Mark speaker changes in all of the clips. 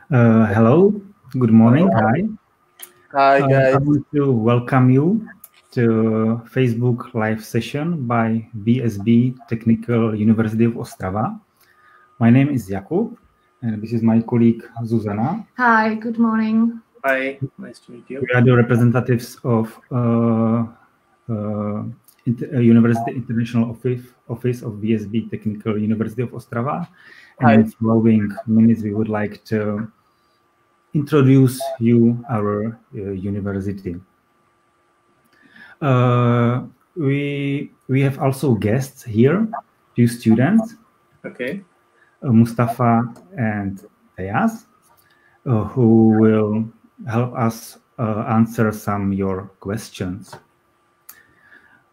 Speaker 1: Hello, good morning. Hi.
Speaker 2: Hi, guys.
Speaker 1: I want to welcome you to Facebook live session by BSB Technical University of Ostrava. My name is Jakub, and this is my colleague Zuzana.
Speaker 3: Hi, good morning.
Speaker 2: Hi, nice to meet you.
Speaker 1: We are the representatives of University International Office of BSB Technical University of Ostrava. And in following minutes, we would like to introduce you our university. We have also guests here, two students,
Speaker 2: Okay.
Speaker 1: Mustafa and Ayaz, who will help us answer some your questions.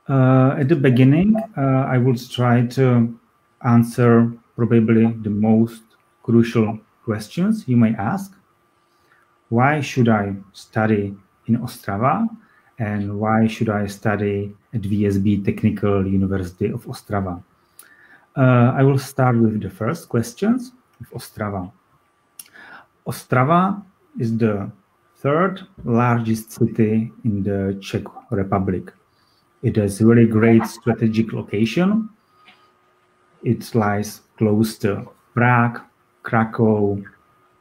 Speaker 1: At the beginning, I will try to answer probably the most crucial questions you may ask. Why should I study in Ostrava, and why should I study at VSB Technical University of Ostrava? I will start with the first questions of Ostrava. Ostrava is the third largest city in the Czech Republic. It has a really great strategic location. It lies close to Prague, Krakow,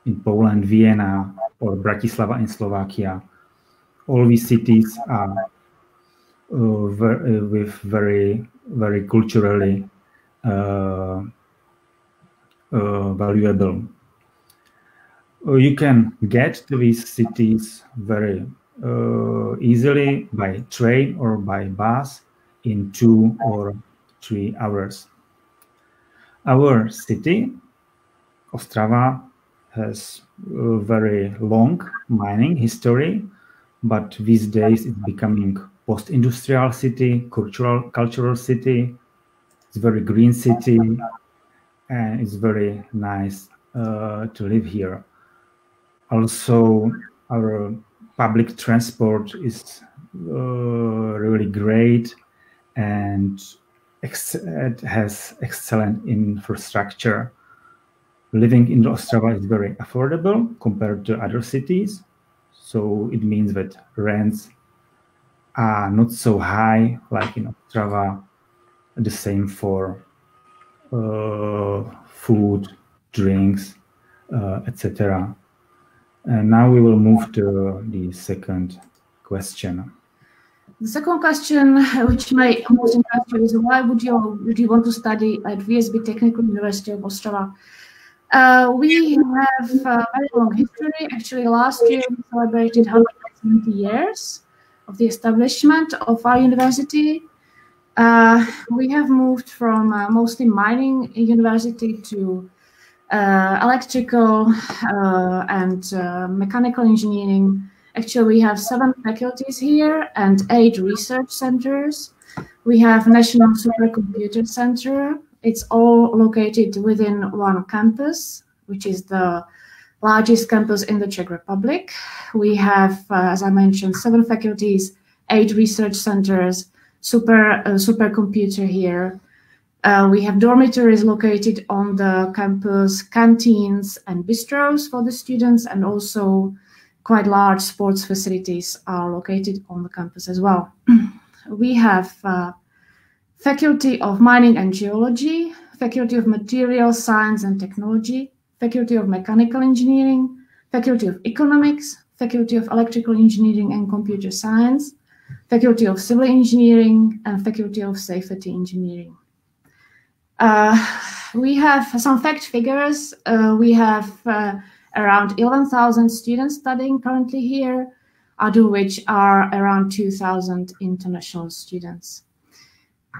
Speaker 1: in Poland, Vienna, or Bratislava in Slovakia. All these cities are with very, very culturally valuable. You can get to these cities very easily by train or by bus in 2 or 3 hours. Our city, Ostrava, has a very long mining history, but these days it's becoming post-industrial city, cultural city. It's a very green city, and it's very nice to live here. Also, our public transport is really great, and it has excellent infrastructure. Living in Ostrava is very affordable compared to other cities. So it means that rents are not so high like in Ostrava. The same for food, drinks, etc. And now we will move to the second question.
Speaker 3: The second question, which may most interest you, is why would you want to study at VSB Technical University of Ostrava? We have a very long history. Actually, last year we celebrated 170 years of the establishment of our university. We have moved from mostly mining university to electrical and mechanical engineering. Actually, we have 7 faculties here and 8 research centers. We have National Supercomputer Center. It's all located within one campus, which is the largest campus in the Czech Republic. We have, as I mentioned, 7 faculties, 8 research centers, supercomputer here. We have dormitories located on the campus, canteens and bistros for the students, and also quite large sports facilities are located on the campus as well. We have Faculty of Mining and Geology, Faculty of Materials Science and Technology, Faculty of Mechanical Engineering, Faculty of Economics, Faculty of Electrical Engineering and Computer Science, Faculty of Civil Engineering, and Faculty of Safety Engineering. We have some fact figures. We have around 11,000 students studying currently here, out of which are around 2,000 international students.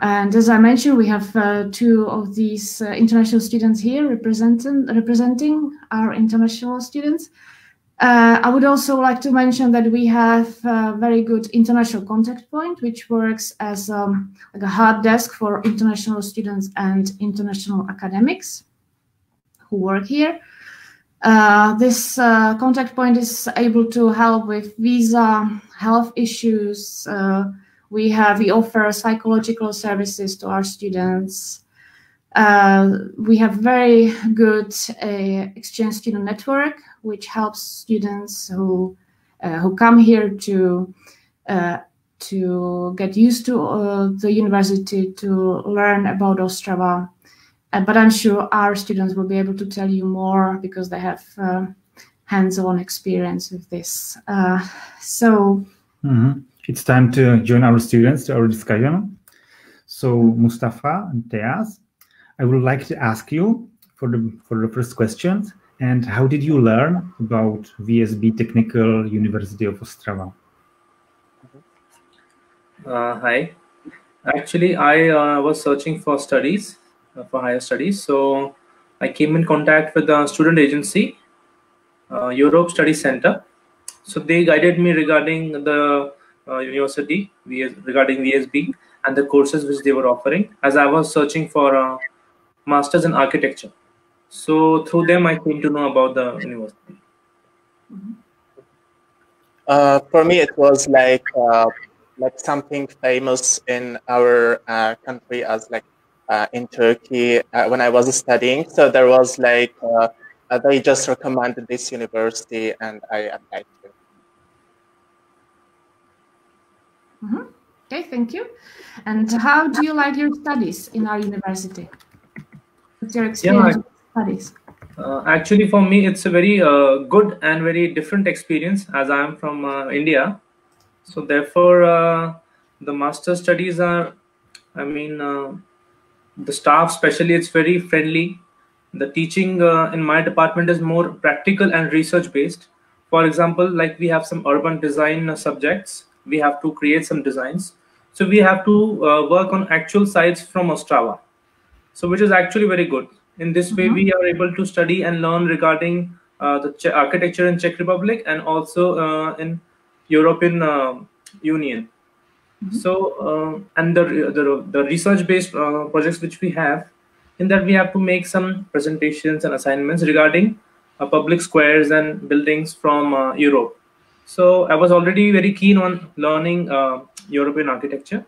Speaker 3: And as I mentioned, we have 2 of these international students here representing our international students. I would also like to mention that we have a very good international contact point, which works as like a hard desk for international students and international academics who work here. This contact point is able to help with visa, health issues. We offer psychological services to our students. We have very good exchange student network, which helps students who come here to get used to the university, to learn about Ostrava. But I'm sure our students will be able to tell you more because they have hands-on experience with this.
Speaker 1: It's time to join our students to our discussion. So Mustafa and Teas, I would like to ask you for the first question. And how did you learn about VSB Technical University of Ostrava?
Speaker 2: Hi. Actually, I was searching for studies, for higher studies. So I came in contact with the student agency, Europe Study Center. So they guided me regarding the university, regarding VSB and the courses which they were offering, as I was searching for masters in architecture. So through them, I came to know about the university.
Speaker 4: For me, it was like something famous in our country, as like in Turkey when I was studying. So there was like they just recommended this university, and I applied to it.
Speaker 3: Okay, thank you. And how do you like your studies in our university? What's your experience with studies?
Speaker 2: Actually, for me, it's a very good and very different experience, as I am from India. So therefore, the master studies are, the staff especially, it's very friendly. The teaching in my department is more practical and research based. For example, like we have some urban design subjects, we have to create some designs. So we have to work on actual sites from Ostrava. So which is actually very good. In this way, we are able to study and learn regarding the architecture in Czech Republic and also in European Union. So and the research-based projects which we have, in that we have to make some presentations and assignments regarding public squares and buildings from Europe. So I was already very keen on learning European architecture,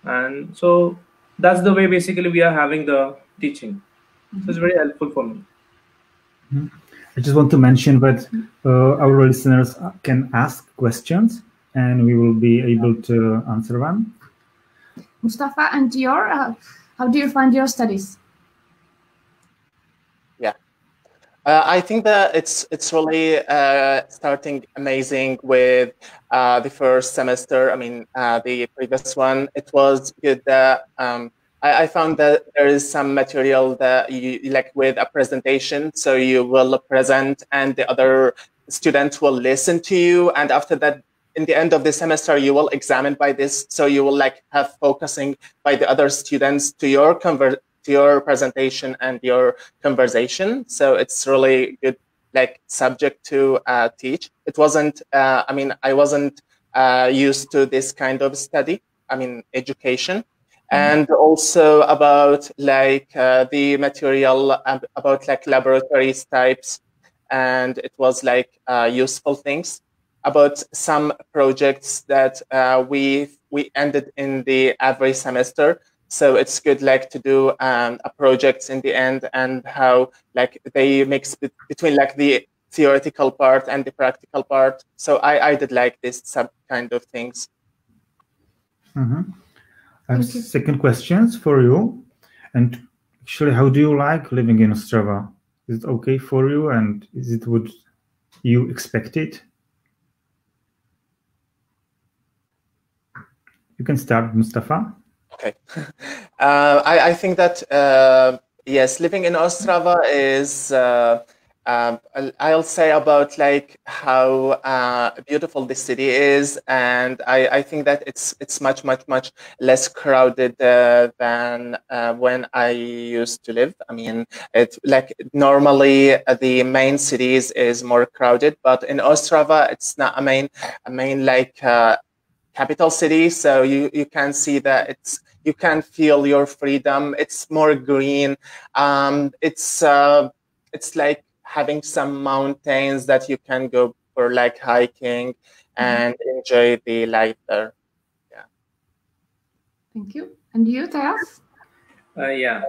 Speaker 2: and so that's the way basically we are having the teaching. So it's very helpful for me.
Speaker 1: I just want to mention that our listeners can ask questions and we will be able to answer them.
Speaker 3: Mustafa, and how do you find your studies?
Speaker 4: Yeah, I think that it's really starting amazing with the first semester. I mean, the previous one, it was good that I found that there is some material that you like with a presentation, so you will present and the other students will listen to you, and after that, in the end of the semester, you will examine by this, so you will like have focusing by the other students to your presentation and your conversation. So it's really good like subject to teach. It wasn't, I mean, I wasn't used to this kind of study, I mean, education. And also about like the material, about like laboratories types. And it was like useful things about some projects that we ended in the every semester. So it's good like to do a projects in the end, and how like they mix between like the theoretical part and the practical part. So I did like this some kind of things.
Speaker 1: I have second questions for you. And actually, how do you like living in Ostrava? Is it okay for you, and is it what you expected? You can start, Mustafa.
Speaker 4: Okay. I think that, yes, living in Ostrava is, I'll say about like how beautiful the city is. And I think that it's much less crowded than when I used to live. I mean, it's like normally the main cities is more crowded, but in Ostrava, it's not a main like capital city, so you can see that you can feel your freedom. It's more green. It's like having some mountains that you can go for like hiking and enjoy the life there. Yeah.
Speaker 3: Thank you. And you, Teas?
Speaker 2: Yeah.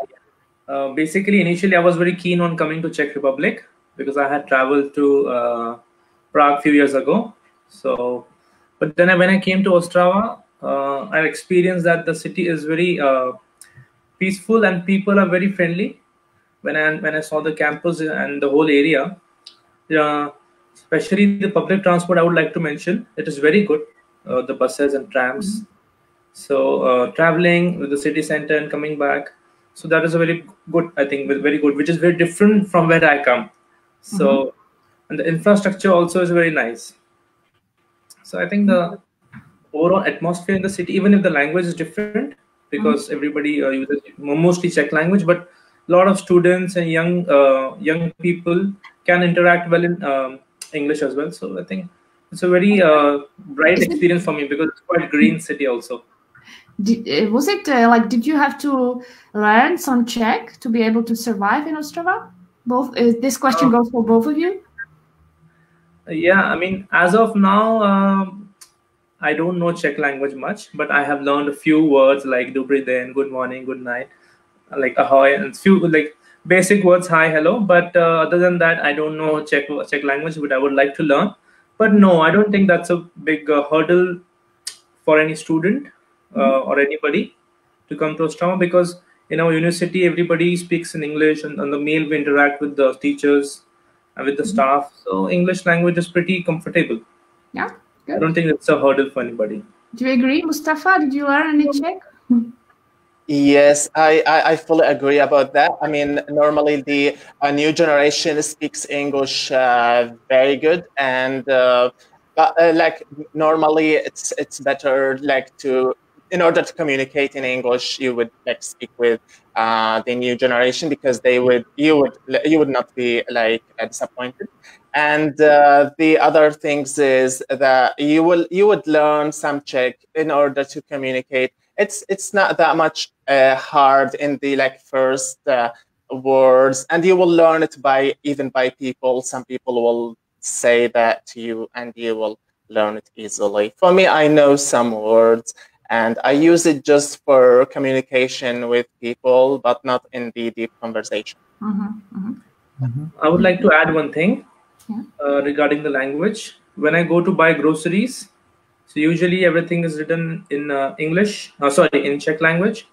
Speaker 2: Basically, initially I was very keen on coming to Czech Republic because I had traveled to Prague a few years ago. So, but then when I came to Ostrava, I experienced that the city is very peaceful and people are very friendly. When I saw the campus and the whole area, especially the public transport, I would like to mention it is very good. The buses and trams. So traveling with the city center and coming back, so that is a very good, I think, very good, which is very different from where I come. So and the infrastructure also is very nice. So I think the overall atmosphere in the city, even if the language is different, because everybody uses mostly Czech language, but a lot of students and young people can interact well in English as well. So I think it's a very bright experience for me because it's quite green city also.
Speaker 3: Was it like, did you have to learn some Czech to be able to survive in Ostrava? Both. This question goes for both of you.
Speaker 2: Yeah, I mean, as of now, I don't know Czech language much, but I have learned a few words like Dobrý den, good morning, good night, like ahoy, and few like basic words, hi, hello. But other than that, I don't know Czech language, but I would like to learn. But no, I don't think that's a big hurdle for any student or anybody to come to Ostrava, because in our university everybody speaks in English, and on the mail we interact with the teachers and with the staff. So English language is pretty comfortable.
Speaker 3: Yeah. Good.
Speaker 2: I don't think it's a hurdle for anybody.
Speaker 3: Do you agree, Mustafa? Did you learn any Czech?
Speaker 4: Yes, I fully agree about that. I mean, normally the new generation speaks English very good, and but like normally it's better like to, in order to communicate in English, you would like speak with the new generation, because you would not be like disappointed. And the other things is that you would learn some Czech in order to communicate. It's not that much hard in the like first words, and you will learn it by people. Some people will say that to you, and you will learn it easily. For me, I know some words, and I use it just for communication with people, but not in the deep conversation.
Speaker 2: I would like to add one thing regarding the language. When I go to buy groceries, so usually everything is written in English, in Czech language,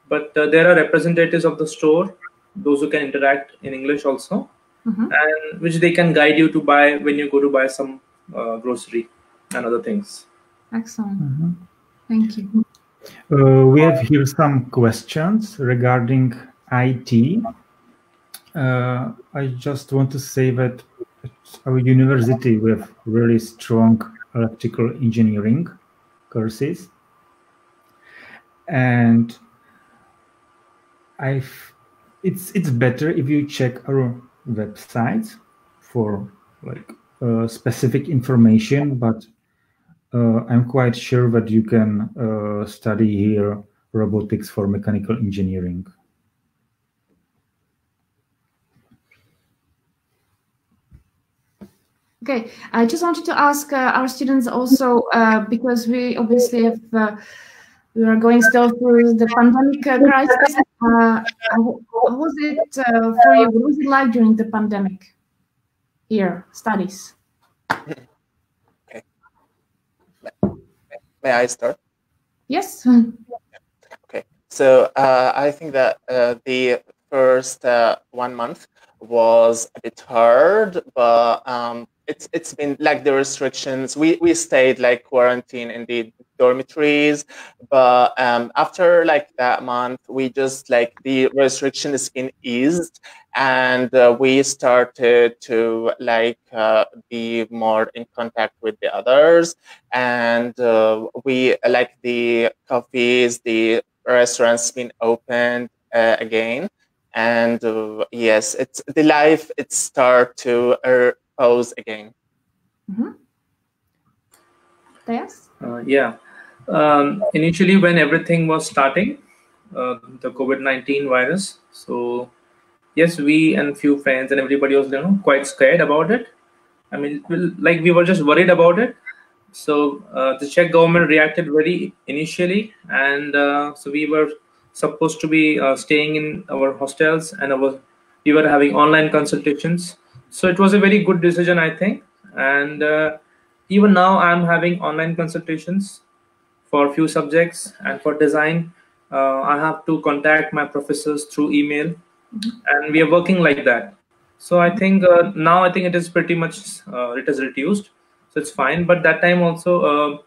Speaker 2: but there are representatives of the store, those who can interact in English also, and which they can guide you to buy when you go to buy some grocery and other things.
Speaker 3: Excellent. Thank you.
Speaker 1: We have here some questions regarding IT. I just want to say that at our university we have really strong electrical engineering courses, and it's better if you check our website for like specific information, but I'm quite sure that you can study here robotics for mechanical engineering.
Speaker 3: Okay, I just wanted to ask our students also, because we obviously have, we are going still through the pandemic crisis. How was it for you? What was it like during the pandemic here, studies?
Speaker 4: Okay. May I start?
Speaker 3: Yes.
Speaker 4: Okay, so I think that the first 1 month was a bit hard, but it's been like the restrictions. We stayed like quarantine in the dormitories, but after like that month, we just like the restriction has been eased, and we started to like be more in contact with the others, and we like the cafes, the restaurants been opened again, and yes, it's the life it start to pose again.
Speaker 3: Yes.
Speaker 2: Yeah. Initially, when everything was starting, the COVID-19 virus, so yes, we and few friends and everybody was quite scared about it. I mean, like we were just worried about it. So the Czech government reacted very initially, and so we were supposed to be staying in our hostels, and we were having online consultations. So it was a very good decision, I think. And even now I'm having online consultations for a few subjects, and for design I have to contact my professors through email, and we are working like that. So I think now I think it is pretty much it has reduced, so it's fine. But that time also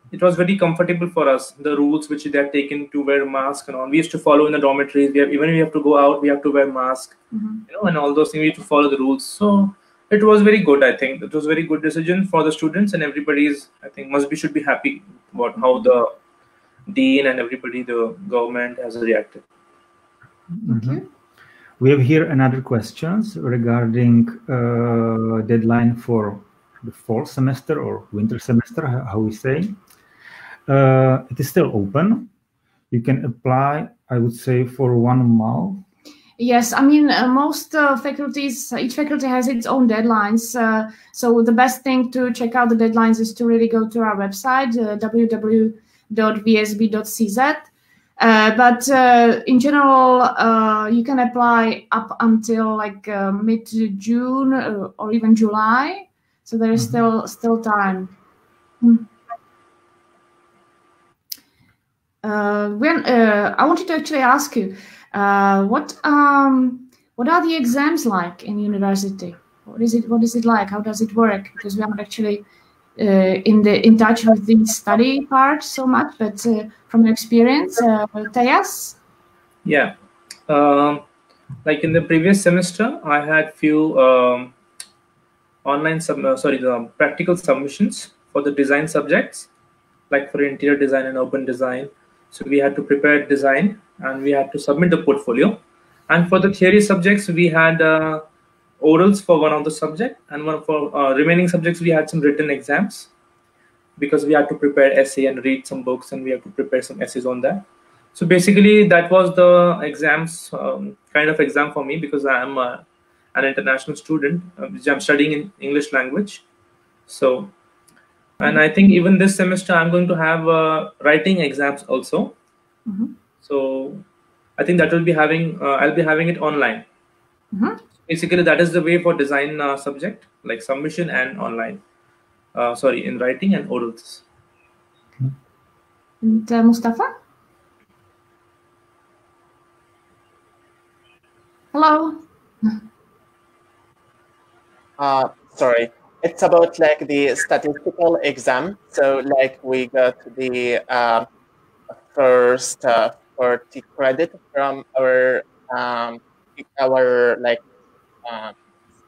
Speaker 2: it was very comfortable for us, the rules which they had taken to wear mask and all. We used to follow in the dormitories. Even we have to go out, we have to wear mask, and all those things. We have to follow the rules. So it was very good. I think it was a very good decision for the students, and everybody's, I think, should be happy about how the dean and everybody, the government, has reacted.
Speaker 1: We have here another questions regarding deadline for the fall semester or winter semester, how we say. It is still open. You can apply, I would say, for 1 month.
Speaker 3: Yes, I mean, most faculties, each faculty has its own deadlines. So the best thing to check out the deadlines is to really go to our website, www.vsb.cz. But in general, you can apply up until like mid-June or even July. So there is still time. I wanted to actually ask you, what are the exams like in university? What is it like? How does it work? Because we aren't actually in touch with the study part so much, but from your experience, Tejas?
Speaker 2: Yeah, like in the previous semester, I had few the practical submissions for the design subjects, like for interior design and urban design. So we had to prepare design and we had to submit the portfolio. And for the theory subjects, we had orals for one of the subject, and one for remaining subjects we had some written exams, because we had to prepare essay and read some books, and we have to prepare some essays on that. So basically that was the exams, kind of exam for me, because I am an international student. I'm studying in English language. So, and I think even this semester I'm going to have writing exams also. So I think that will be having I'll be having it online. Basically that is the way for design subject, like submission and online, in writing and orals.
Speaker 3: And Mustafa? Hello.
Speaker 4: Sorry, it's about like the statistical exam. So like we got the first 40 credit from our like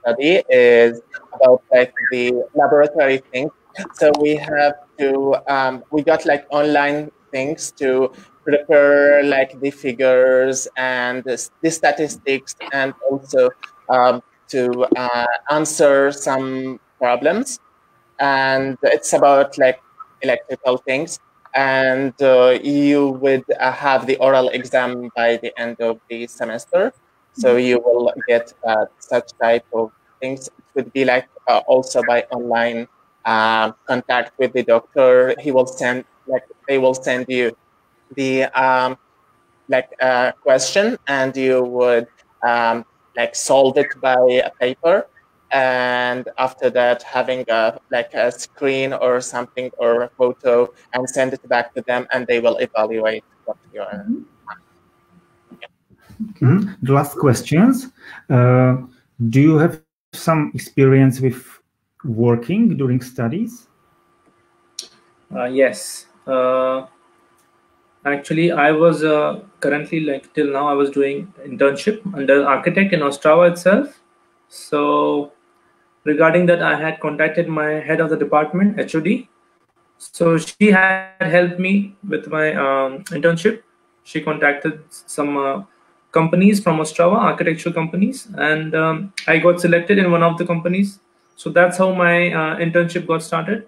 Speaker 4: study is about like the laboratory things. So we have to we got like online things to prepare like the figures and the statistics, and also to answer some problems. And it's about like electrical things. And you would have the oral exam by the end of the semester. So you will get such type of things. It would be like also by online contact with the doctor. He will send, like, they will send you the question, and you would like solve it by a paper. And after that, having a screen or something or a photo, and send it back to them, and they will evaluate what you are.
Speaker 1: The last questions. Do you have some experience with working during studies?
Speaker 2: Yes. Actually, I was currently, like till now, I was doing internship under architect in Ostrava itself. So regarding that, I had contacted my head of the department, HOD. So she had helped me with my internship. She contacted some companies from Ostrava, architectural companies, and I got selected in one of the companies. So that's how my internship got started.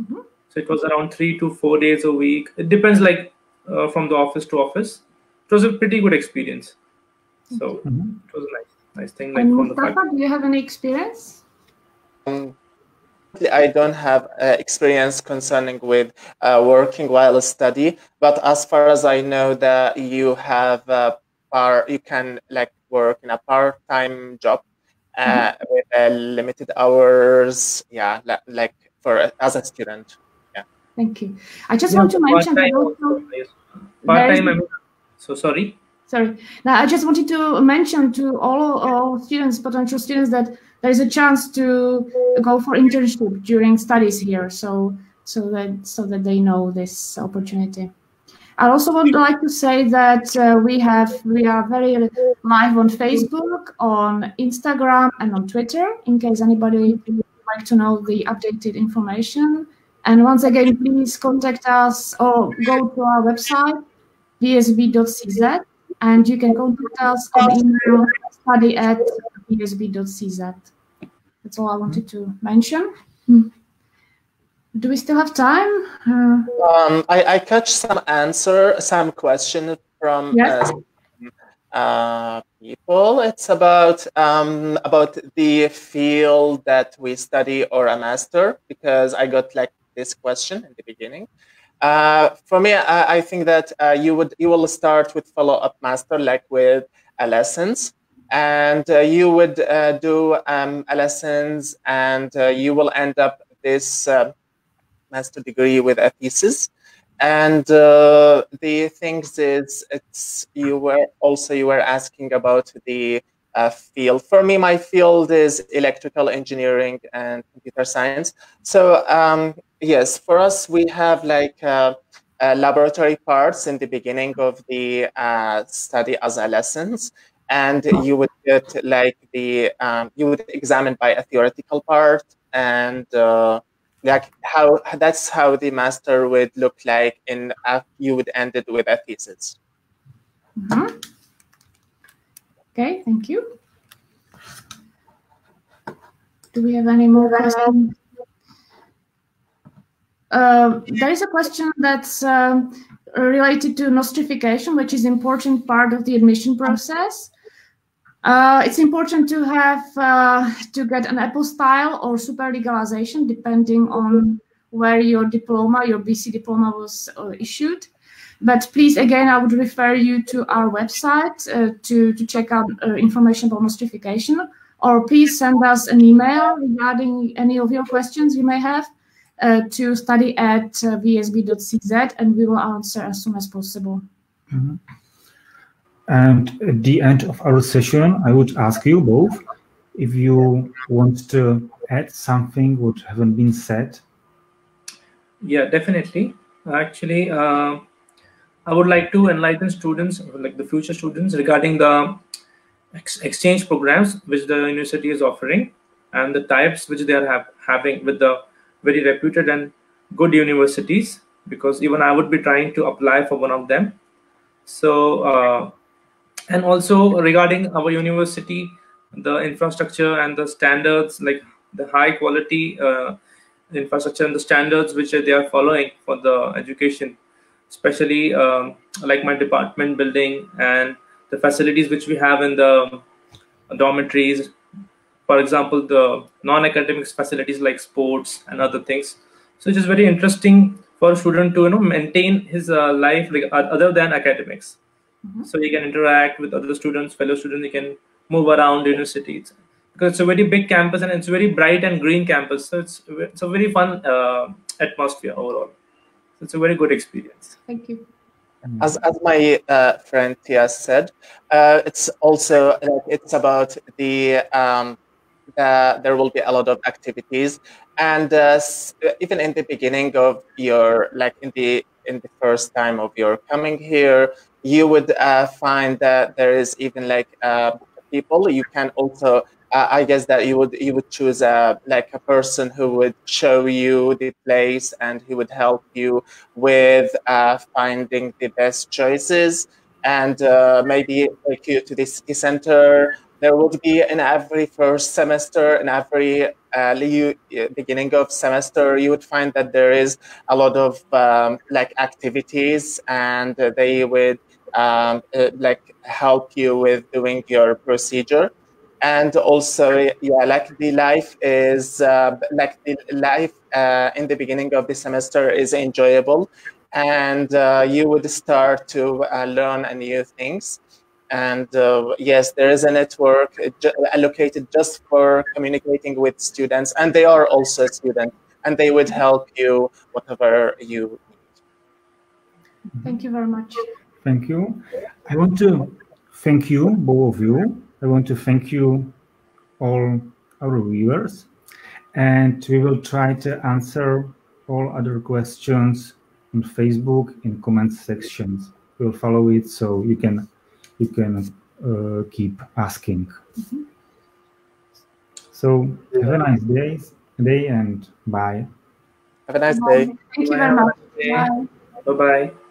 Speaker 2: So it was around 3 to 4 days a week. It depends, like from the office to office. It was a pretty good experience. So it was a nice thing. Like,
Speaker 3: and Mustafa, do you have any experience?
Speaker 4: I don't have experience concerning with working while study, but as far as I know that you have you can like work in a part-time job with limited hours, yeah, like for as a student. Yeah.
Speaker 3: Thank you. I just want to mention that also
Speaker 2: part-time. So sorry.
Speaker 3: Sorry. Now, I just wanted to mention to all students, potential students, that there is a chance to go for internship during studies here, so that they know this opportunity. I also would like to say that we are very live on Facebook, on Instagram, and on Twitter, in case anybody would like to know the updated information. And once again, please contact us or go to our website, vsb.cz, and you can contact us on email study@vsb.cz. That's all I wanted to mention. Do we still have time?
Speaker 4: I catch some question from people. It's about the field that we study or a master, because I got like this question in the beginning. For me, I think that you will start with follow-up master, like with lessons, and you would do lessons, and you will end up this master degree with a thesis. And the things is, you were asking about the field. For me, my field is electrical engineering and computer science. So yes, for us, we have like laboratory parts in the beginning of the study as a lessons, and you would get like the you would examine by a theoretical part, and like that's how the master would look like. In you would end it with a thesis.
Speaker 3: Okay, thank you. Do we have any more questions? There is a question that's related to nostrification, which is an important part of the admission process. It's important to have to get an apostille or superlegalization, depending on where your diploma, your BC diploma, was issued. But please, again, I would refer you to our website to check out information about nostrification, or please send us an email regarding any of your questions you may have to study@vsb.cz, and we will answer as soon as possible.
Speaker 1: And at the end of our session, I would ask you both if you want to add something what haven't been said.
Speaker 2: Yeah, definitely. Actually, I would like to enlighten students, like the future students, regarding the exchange programs which the university is offering, and the types which they are having with the very reputed and good universities, because even I would be trying to apply for one of them. So and also regarding our university, the infrastructure and the standards, like the high quality infrastructure and the standards which they are following for the education, especially like my department building and the facilities which we have in the dormitories. For example, the non-academic facilities like sports and other things. So it is very interesting for a student to maintain his life like other than academics. So he can interact with other students, fellow students. He can move around universities, because it's a very big campus and it's a very bright and green campus. So it's a very fun atmosphere overall. So it's a very good experience.
Speaker 3: Thank you.
Speaker 4: As my friend Tia said, it's also it's about the there will be a lot of activities, and even in the beginning of your in the first time of your coming here, you would find that there is even people. You can also I guess that you would choose a person who would show you the place, and he would help you with finding the best choices, and maybe take you to the city center. There would be in every first semester, in every beginning of semester, you would find that there is a lot of activities, and they would help you with doing your procedure. And also, yeah, like the life is in the beginning of the semester is enjoyable, and you would start to learn new things. And yes, there is a network allocated just for communicating with students, and they are also students, and they would help you whatever you need.
Speaker 3: Thank you very much.
Speaker 1: Thank you. I want to thank you, both of you. I want to thank you, all our viewers, and we will try to answer all other questions on Facebook in comment sections. We'll follow it so you can keep asking. So have a nice day and bye.
Speaker 4: Have a nice day.
Speaker 3: Thank you very much. Bye.
Speaker 2: Bye-bye.